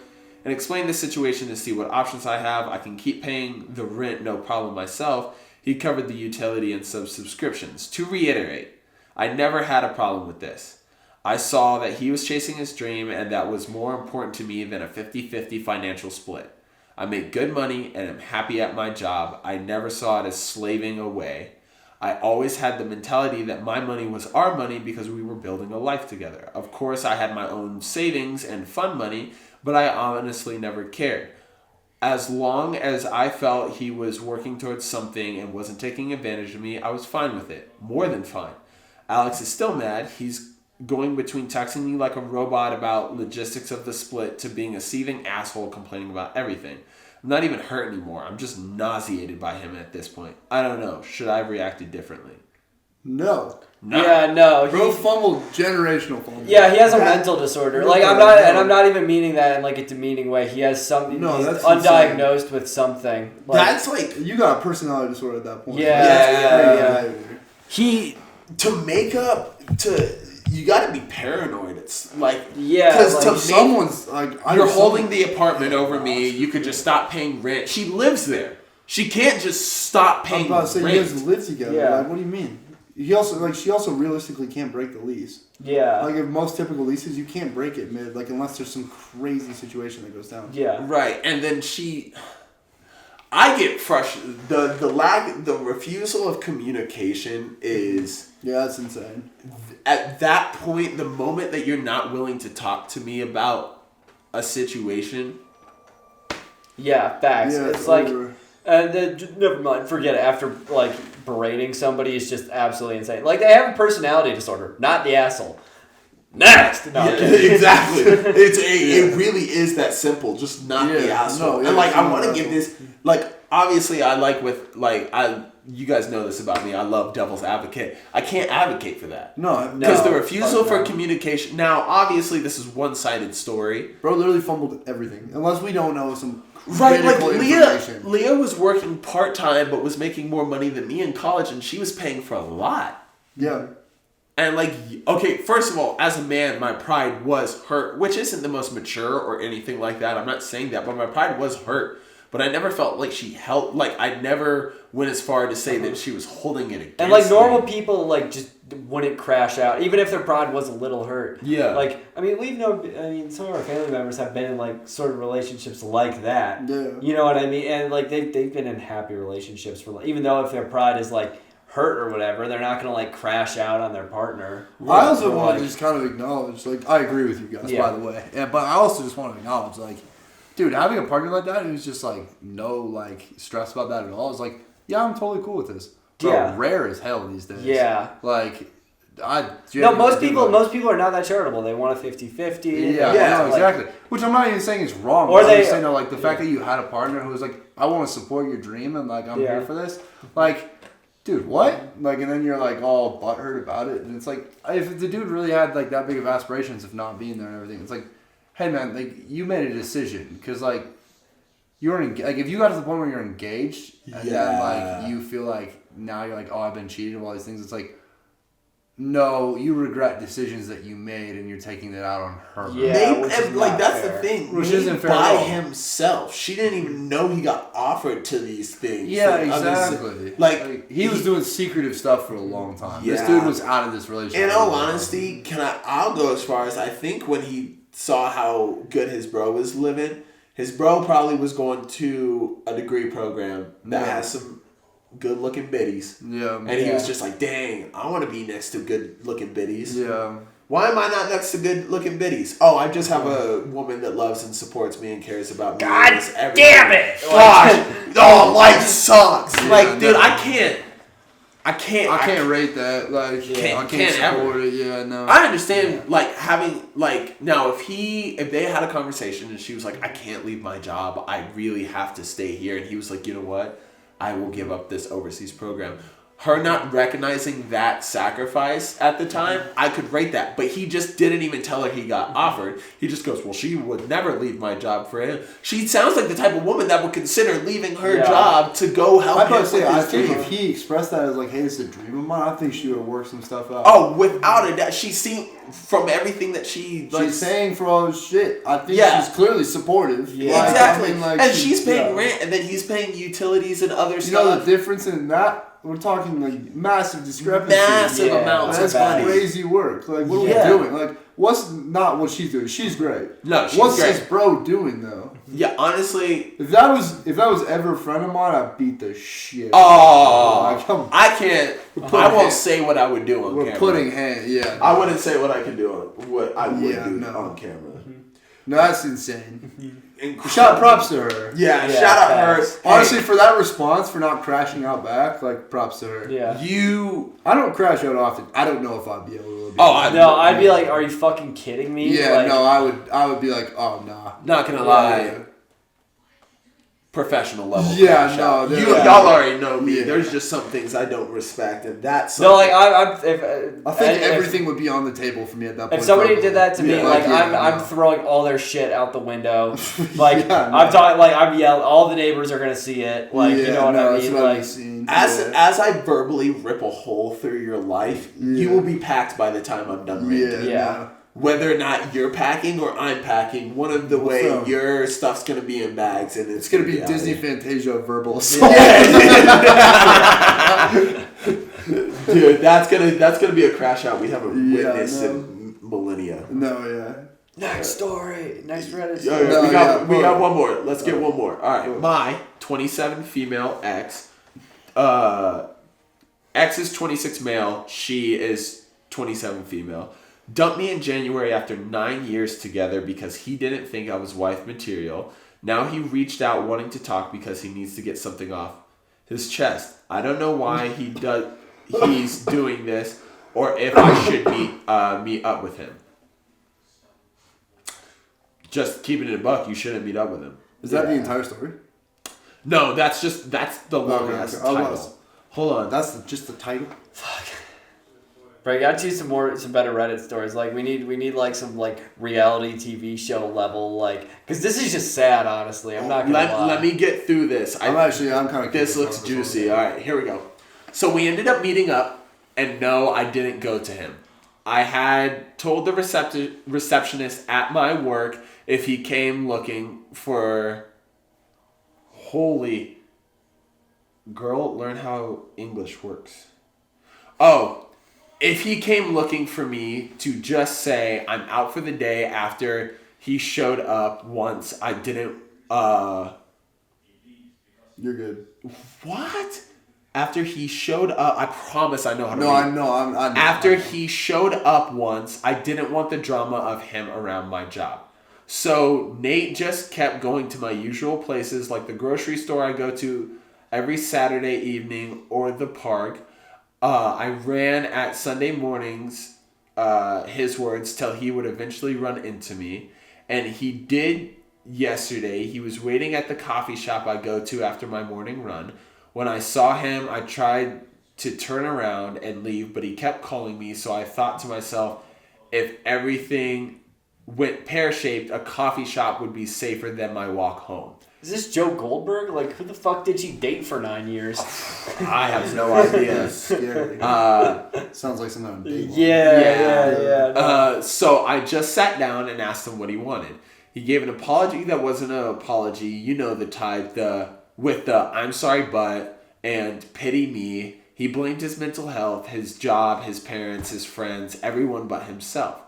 and explain the situation to see what options I have. I can keep paying the rent, no problem myself. He covered the utility and subscriptions. To reiterate, I never had a problem with this. I saw that he was chasing his dream and that was more important to me than a 50-50 financial split. I make good money and am happy at my job. I never saw it as slaving away. I always had the mentality that my money was our money because we were building a life together. Of course, I had my own savings and fun money, but I honestly never cared. As long as I felt he was working towards something and wasn't taking advantage of me, I was fine with it. More than fine. Alex is still mad. He's going between texting me like a robot about logistics of the split to being a seething asshole complaining about everything. I'm not even hurt anymore. I'm just nauseated by him at this point. I don't know. Should I have reacted differently? No. Yeah, no. Bro fumbled, generational fumble. Yeah, he has a mental disorder. Like, I'm not even meaning that in like a demeaning way. He has something. No, he's that's undiagnosed with something. Like, that's like you got a personality disorder at that point. Yeah. He to make up to. You gotta be paranoid. It's like because like someone's like you're holding the apartment over me. You could just stop paying rent. She lives there. She can't just stop paying rent. I'm about to say you guys live together. Yeah. Like, what do you mean? She also realistically can't break the lease. Yeah. Like, if most typical leases, you can't break it mid, like, unless there's some crazy situation that goes down. Yeah. Right. And then I get frustrated. The refusal of communication is... Yeah, that's insane. At that point, the moment that you're not willing to talk to me about a situation... Yeah, facts. Yeah, it's like... And then, never mind, forget it. After, like, berating somebody is just absolutely insane. Like, they have a personality disorder, not the asshole. Next! No, exactly. It really is that simple. Just not the asshole. No, and, like, I want to give this... Like, obviously, I like with... Like, you guys know this about me. I love devil's advocate. I can't advocate for that. No. Because the refusal for communication... Now, obviously, this is one-sided story. Bro literally fumbled everything. Unless we don't know some... Right, like Leah was working part-time but was making more money than me in college and she was paying for a lot. Yeah. And like, okay, first of all, as a man, my pride was hurt, which isn't the most mature or anything like that. I'm not saying that, but my pride was hurt. But I never felt like she held, like I never went as far to say that she was holding it against me. And like normal people like just wouldn't crash out, even if their pride was a little hurt. Yeah. Like, I mean, some of our family members have been in like sort of relationships like that. Yeah. You know what I mean? And like they've been in happy relationships for even though if their pride is like hurt or whatever, they're not gonna like crash out on their partner. I also want to just kind of acknowledge, like, I agree with you guys, by the way. Yeah, but I also just want to acknowledge, like, dude, having a partner like that who's just like no like stress about that at all is like, yeah, I'm totally cool with this. Bro, rare as hell these days. Yeah. Like, most people are not that charitable. They want a 50-50. Yeah, exactly. Which I'm not even saying is wrong. Or I'm just saying, like, the fact that you had a partner who was like, I want to support your dream and like I'm here for this. Like, dude, what? Like, and then you're like all butthurt about it, and it's like, if the dude really had like that big of aspirations of not being there and everything, it's like, hey man, like you made a decision because like you're like if you got to the point where you're engaged and then like you feel like now you're like, oh, I've been cheated of all these things. It's like, no, you regret decisions that you made and you're taking that out on her. Yeah, that's fair. the thing. Which isn't fair by at all. himself. She didn't even know he got offered to these things. Yeah, like, exactly. Like he was doing secretive stuff for a long time. Yeah. This dude was out of this relationship. In all honesty, I'll go as far as I think when he saw how good his bro was living, his bro probably was going to a degree program that has some good looking biddies. Yeah. And he was just like, dang, I want to be next to good looking biddies. Yeah. Why am I not next to good looking biddies? Oh, I just have a woman that loves and supports me and cares about me. God damn it! Gosh! Oh, life sucks. Yeah, like, dude, no. I can't rate that. Like, I can't support it. Yeah, no. I understand, like, having, like, now, if they had a conversation and she was like, I can't leave my job, I really have to stay here, and he was like, you know what? I will give up this overseas program. Her not recognizing that sacrifice at the time, I could rate that. But he just didn't even tell her he got offered. He just goes, well, she would never leave my job for him. She sounds like the type of woman that would consider leaving her job to go help him with his I think dream. if he expressed that as like, hey, it's a dream of mine, I think she would have worked some stuff out. Oh, without a doubt. She seemed, from everything that she's saying for all this shit, I think she's clearly supportive. Yeah. Like, Exactly. I mean, like, and she's paying rent, and then he's paying utilities and other You stuff. know the difference in that? We're talking like massive discrepancy. Massive amounts That's of money. crazy work. Like, what are we doing? Like, what's not what she's doing? She's great. No, she's what's great. this bro doing though? Yeah, honestly. If that was ever a friend of mine, I'd beat the shit. Oh, like, I can't. I won't say what I would do on camera. We're putting hands. Yeah. I wouldn't say what I can do on what I would do on camera. No, that's insane. Shout props to her. Yeah, shout out her. Honestly, for that response, for not crashing out back, like props to her. Yeah. I don't crash out often. I don't know if I'd be able to. I'd be like, are you fucking kidding me? Yeah, like, no, I would be like, oh nah. Not gonna lie. Professional level. Yeah, no. Y'all already know me. Yeah. There's just some things I don't respect, and that's No, like I think everything would be on the table for me at that point. If somebody did that to me, I'm throwing all their shit out the window. Like I'm talking, like I'm yelling. All the neighbors are gonna see it. Like you know what I mean? Like as I verbally rip a hole through your life, you will be packed by the time I'm done ranting. Yeah. Whether or not you're packing or I'm packing, one of the way your stuff's gonna be in bags, and it's gonna be Disney Fantasia verbal assault. Dude, that's gonna be a crash out we haven't witnessed in millennia. No, yeah. Next story, next Reddit story. We got one more. Let's get one more. All right, my 27 female ex. Ex is 26 male. She is 27 female. Dumped me in January after 9 years together because he didn't think I was wife material. Now he reached out wanting to talk because he needs to get something off his chest. I don't know why he's doing this or if I should meet up with him. Just keeping it a buck, you shouldn't meet up with him. Is that the entire story? No, that's the long ass title. Hold on. That's just the title? Fuck. Bro, you gotta choose some better Reddit stories. Like we need like some like reality TV show level, like, because this is just sad. Honestly, I'm not gonna lie. Let me get through this. I'm kind of. This looks juicy. All right, here we go. So we ended up meeting up, and no, I didn't go to him. I had told the receptionist at my work if he came looking for. Holy. Girl, learn how English works. Oh. If he came looking for me to just say I'm out for the day after he showed up once, I didn't. You're good. What? After he showed up, I promise I know how to. No, read. I know. After he showed up once, I didn't want the drama of him around my job. So Nate just kept going to my usual places, like the grocery store I go to every Saturday evening or the park. I ran at Sunday mornings, his words, till he would eventually run into me. And he did yesterday. He was waiting at the coffee shop I go to after my morning run. When I saw him, I tried to turn around and leave, but he kept calling me, so I thought to myself, if everything went pear-shaped, a coffee shop would be safer than my walk home. Is this Joe Goldberg? Like, who the fuck did she date for 9 years? I have no idea. Scary. Sounds like something on Dateline. Yeah. So I just sat down and asked him what he wanted. He gave an apology that wasn't an apology. You know the type, with the I'm sorry but and pity me. He blamed his mental health, his job, his parents, his friends, everyone but himself.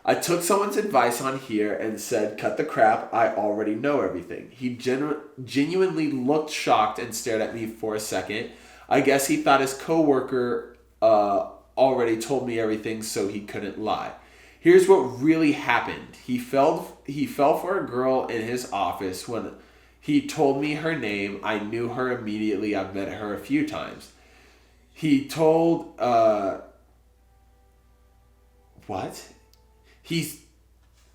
I took someone's advice on here and said, cut the crap, I already know everything. He genuinely looked shocked and stared at me for a second. I guess he thought his coworker already told me everything, so he couldn't lie. Here's what really happened. He fell for a girl in his office. When he told me her name, I knew her immediately. I've met her a few times. He told... what?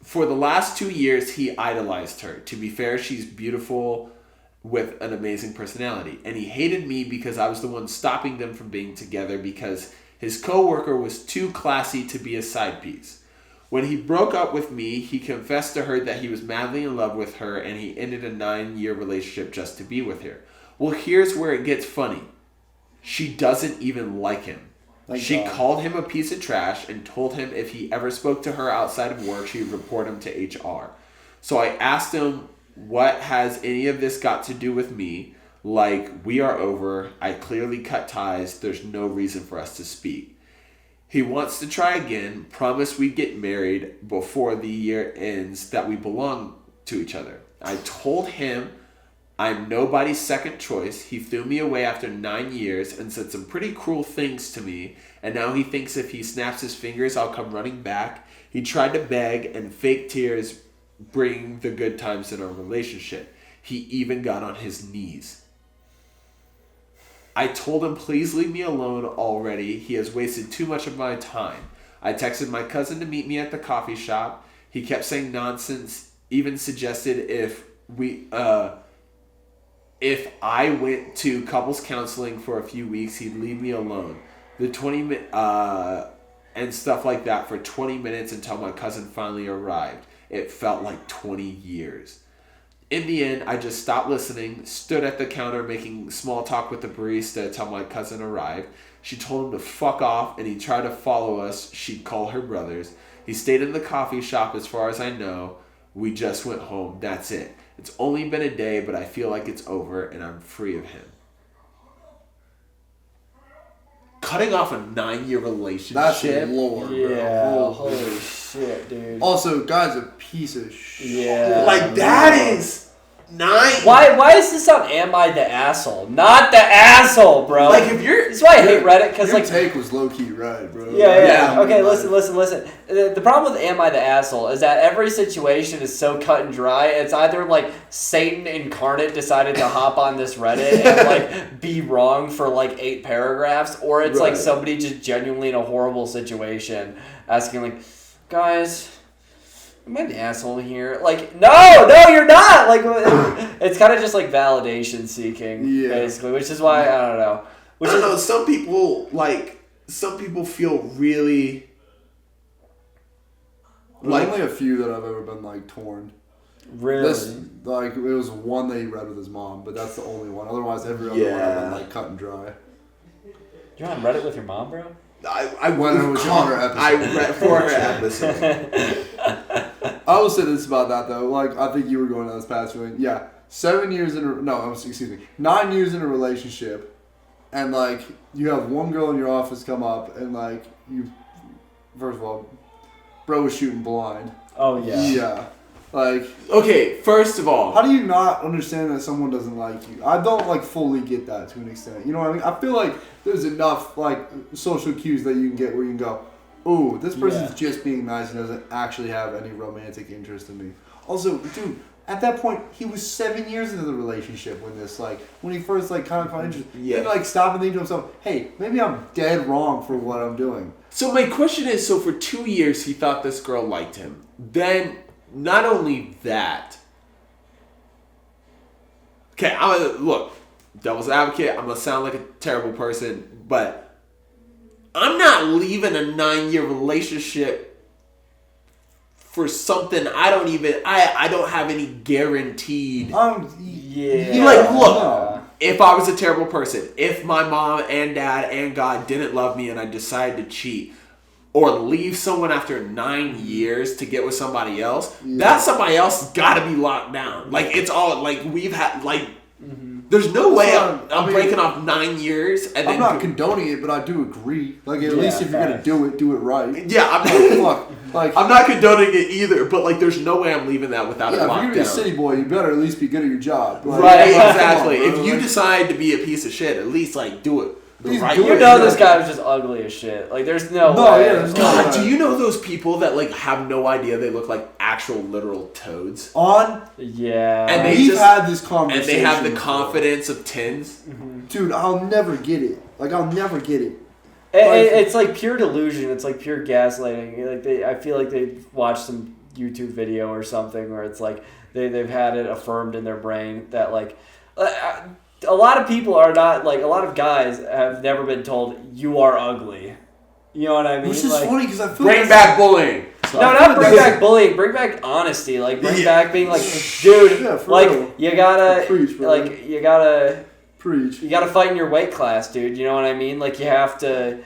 For the last 2 years, he idolized her. To be fair, she's beautiful with an amazing personality. And he hated me because I was the one stopping them from being together because his coworker was too classy to be a side piece. When he broke up with me, he confessed to her that he was madly in love with her and he ended a 9-year relationship just to be with her. Well, here's where it gets funny. She doesn't even like him. She called him a piece of trash and told him if he ever spoke to her outside of work, she'd report him to HR. So I asked him, what has any of this got to do with me? Like, we are over. I clearly cut ties. There's no reason for us to speak. He wants to try again, promised we'd get married before the year ends, that we belong to each other. I told him I'm nobody's second choice. He threw me away after 9 years and said some pretty cruel things to me. And now he thinks if he snaps his fingers, I'll come running back. He tried to beg and fake tears bring the good times in our relationship. He even got on his knees. I told him, please leave me alone already. He has wasted too much of my time. I texted my cousin to meet me at the coffee shop. He kept saying nonsense, even suggested if I went to couples counseling for a few weeks, he'd leave me alone. And stuff like that for 20 minutes until my cousin finally arrived. It felt like 20 years. In the end, I just stopped listening, stood at the counter making small talk with the barista until my cousin arrived. She told him to fuck off and he tried to follow us. She'd call her brothers. He stayed in the coffee shop as far as I know. We just went home. That's it. It's only been a day, but I feel like it's over and I'm free of him. Cutting off a 9-year relationship. That's lore, yeah, bro. holy shit, dude. Also, guy's a piece of shit. Yeah. Like, that is 9. Why is this on Am I the Asshole? Not the asshole, bro. Like, if you're... That's why I hate Reddit, because, Your like... take was low-key right, bro. Yeah. Okay, listen. The problem with Am I the Asshole is that every situation is so cut and dry. It's either, like, Satan incarnate decided to hop on this Reddit and, like, be wrong for, like, 8 paragraphs, or it's, like, somebody just genuinely in a horrible situation asking, like, guys... Am I the asshole here? Like, no, you're not. Like, it's kind of just like validation seeking, basically, which is why I don't know. I don't know. Some people feel really. There's only a few that I've ever been like torn. Really? It was one that he read with his mom, but that's the only one. Otherwise, every other one I've been like cut and dry. You're on Reddit with your mom, bro? I went on her episode. I read for her episode. I will say this about that though. Like, I think you were going down this path. Yeah, 9 years in a relationship, and like you have one girl in your office come up and like you. First of all, bro was shooting blind. Oh yeah. Yeah. Like, okay, first of all, how do you not understand that someone doesn't like you? I don't like fully get that to an extent. You know what I mean? I feel like there's enough like social cues that you can get where you can go, ooh, this person's just being nice and doesn't actually have any romantic interest in me. Also, dude, at that point, he was 7 years into the relationship when he first like kind of got interested. Yeah. He like stop and think to himself, hey, maybe I'm dead wrong for what I'm doing. So my question is, so for 2 years he thought this girl liked him. Then, not only that. Okay, look, devil's advocate. I'm gonna sound like a terrible person, but I'm not leaving a 9-year relationship for something I don't have any guaranteed. Yeah. Like, look, if I was a terrible person, if my mom and dad and God didn't love me and I decided to cheat or leave someone after 9 years to get with somebody else, that somebody else got to be locked down. Like, it's all, like, we've had, like, there's no way I'm breaking off 9 years. And I'm not condoning it, but I do agree. Like, at least if you're going to do it right. Yeah, I'm not condoning it either, but, like, there's no way I'm leaving that without it locked down. If you're a city boy, you better at least be good at your job. Like, right, exactly. If you decide to be a piece of shit, at least, like, do it. Right. You know this guy was just ugly as shit. Like, there's no way. Yeah, there's God, do you know those people that, like, have no idea they look like actual literal toads? Yeah. And we've had this conversation. And they have the confidence of tins. Mm-hmm. Dude, I'll never get it. Like, I'll never get it. It's like pure delusion. It's like pure gaslighting. Like I feel like they watched some YouTube video or something where it's like they've had it affirmed in their brain that, like, a lot of people are not, like, a lot of guys have never been told you are ugly. You know what I mean? Which is like, funny because I feel bring back bullying. No, not bring back bullying. Bring back honesty. Like, bring back being like, dude, like, real. you gotta, Preach, like, you gotta preach. You gotta fight in your weight class, dude. You know what I mean? Like, you have to,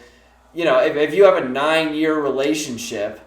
you know, if you have a 9-year relationship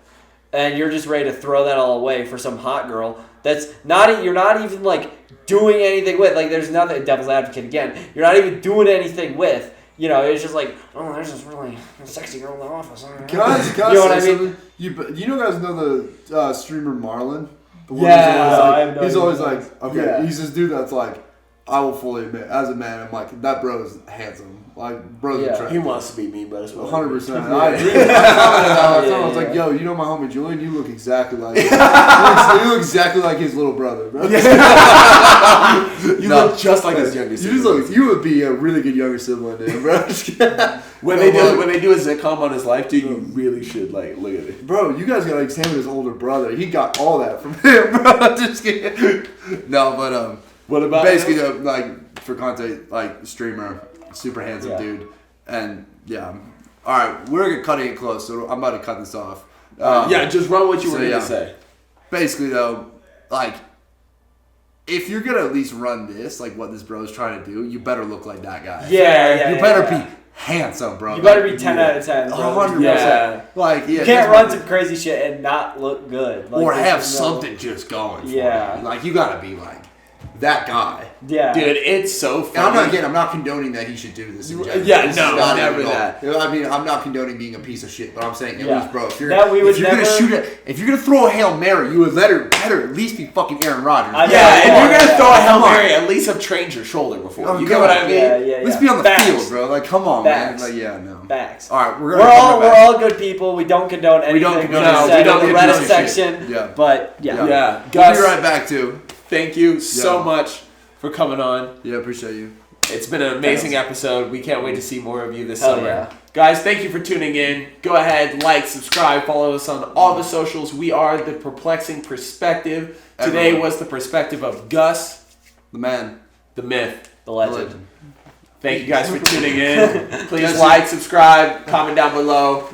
and you're just ready to throw that all away for some hot girl that's not, you're not even, like, doing anything with, like, there's nothing, devil's advocate again, you're not even doing anything with, you know, it's just like, oh, there's this really sexy girl in the office. Can I you know what I mean? something? You know, guys know the streamer Marlon? The one he's always like, okay, he's this dude that's like, I will fully admit, as a man, I'm like, that bro is handsome. Like, bro's attractive. He wants to be me, but it's 100%. I agree. I was like, yo, you know my homie Julian? You look exactly like him. You look exactly like his little brother, bro. You look just like his younger sibling. You would be a really good younger sibling, dude, bro. when they do a sitcom on his life, dude, you really should, like, look at it. Bro, you guys gotta examine his older brother. He got all that from him, bro. Just kidding. No, but what about basically, like, for content, like, streamer, super handsome dude, and all right, we're cutting it close, so I'm about to cut this off. Just run what you were gonna say. Basically, though, like, if you're gonna at least run this, like what this bro's trying to do, you better look like that guy. You better be handsome, bro. You better be 10 out of 10, bro. 100%. Yeah. Like, you can't run some crazy shit and not look good. Like, or have something just going for you. Like, you gotta be like that guy. Yeah. Dude, it's so funny. And I'm not condoning that he should do this. Never that. I mean, I'm not condoning being a piece of shit, but I'm saying at least, bro, if you're gonna throw a Hail Mary, you would better at least be fucking Aaron Rodgers. If you're gonna throw a Hail Mary, at least have trained your shoulder before. You get what I mean? Let's be on the field, bro. Like, come on, man. Like, Facts. All right, we're all good people. We don't condone anything. We don't condone in the Reddit section. But Gus, we'll be right back too. Thank you so much for coming on. Yeah, appreciate you. It's been an amazing episode. We can't wait to see more of you this summer. Yeah. Guys, thank you for tuning in. Go ahead, like, subscribe, follow us on all the socials. We are The Perplexing Perspective. Today was the perspective of Gus. The man. The myth. The legend. Thank you guys for tuning in. Please like, subscribe, comment down below.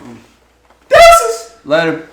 Deuces! Later.